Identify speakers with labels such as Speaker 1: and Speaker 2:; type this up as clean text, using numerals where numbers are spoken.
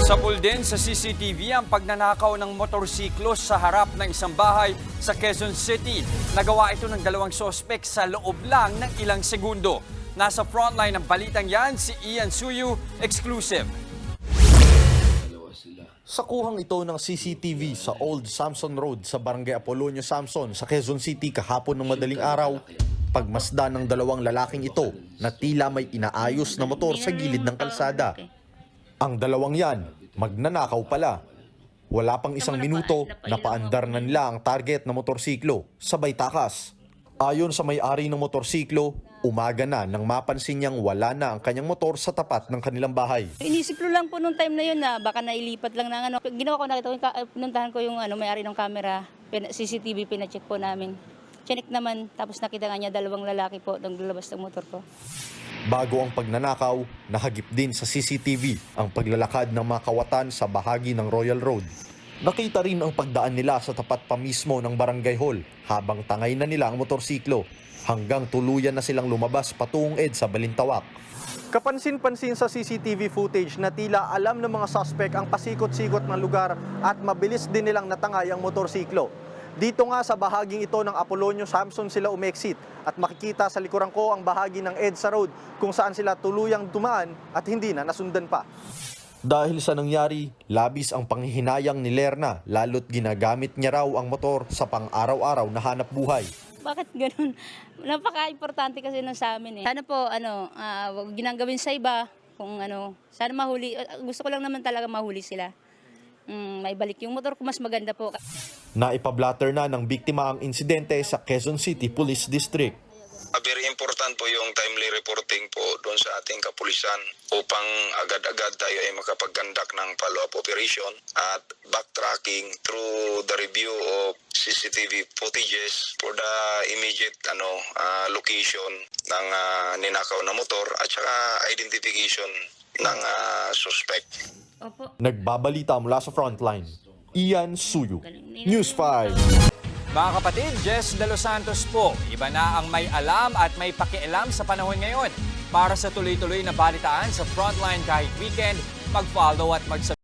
Speaker 1: Sapul din sa CCTV ang pagnanakaw ng motorsiklo sa harap ng isang bahay sa Quezon City. Nagawa ito ng dalawang sospek sa loob lang ng ilang segundo. Nasa frontline ng balitang yan si Ian Suyu, exclusive.
Speaker 2: Sa kuhang ito ng CCTV sa Old Samson Road sa Barangay Apolonio Samson sa Quezon City kahapon ng madaling araw, pagmasdan ng dalawang lalaking ito na tila may inaayos na motor sa gilid ng kalsada. Ang dalawang yan, magnanakaw pala. Wala pang isang minuto, napaandar na nila ang target na motorsiklo, sabay takas. Ayon sa may-ari ng motorsiklo, umaga na nang mapansin niyang wala na ang kanyang motor sa tapat ng kanilang bahay.
Speaker 3: Inisip ko lang po nung time na yun na baka nailipat lang ng ano. Ginawa ko, pinuntahan ko yung may-ari ng camera, CCTV, pinacheck po namin. Chinek naman, tapos nakita nga niya dalawang lalaki po nang lalabas ng motor ko.
Speaker 2: Bago ang pagnanakaw, nahagip din sa CCTV ang paglalakad ng mga kawatan sa bahagi ng Royal Road. Nakita rin ang pagdaan nila sa tapat pa mismo ng barangay hall habang tangay na nila ang motorsiklo hanggang tuluyan na silang lumabas patungong EDSA Balintawak. Kapansin-pansin sa CCTV footage na tila alam ng mga suspect ang pasikot-sikot ng lugar at mabilis din nilang natangay ang motorsiklo. Dito nga sa bahaging ito ng Apolonio Samson sila umexit at makikita sa likuran ko ang bahagi ng EDSA Road kung saan sila tuluyang dumaan at hindi na nasundan pa. Dahil sa nangyari, labis ang panghihinayang ni Lerna lalo't ginagamit niya raw ang motor sa pang-araw-araw na hanap buhay.
Speaker 3: Bakit ganun? Napaka-importante kasi nun sa amin eh. Sana po, wag ginagawin sa iba. Kung sana mahuli. Gusto ko lang naman talaga mahuli sila. May balik yung motor ko, mas maganda po.
Speaker 2: Naipablatter na ng biktima ang insidente sa Quezon City Police District.
Speaker 4: Very important po yung timely reporting po doon sa ating kapulisan upang agad-agad tayo ay makapag-conduct ng follow-up operation at backtracking through the review of CCTV footages for the immediate location ng ninakaw na motor at saka identification ng suspect.
Speaker 3: Opo.
Speaker 2: Nagbabalita mula sa frontline, Ian Suyu, News 5.
Speaker 1: Mga kapatid, Jess De Los Santos po. Iba na ang may alam at may pakialam sa panahon ngayon. Para sa tuloy-tuloy na balitaan sa frontline kahit weekend, mag-follow at mag-subscribe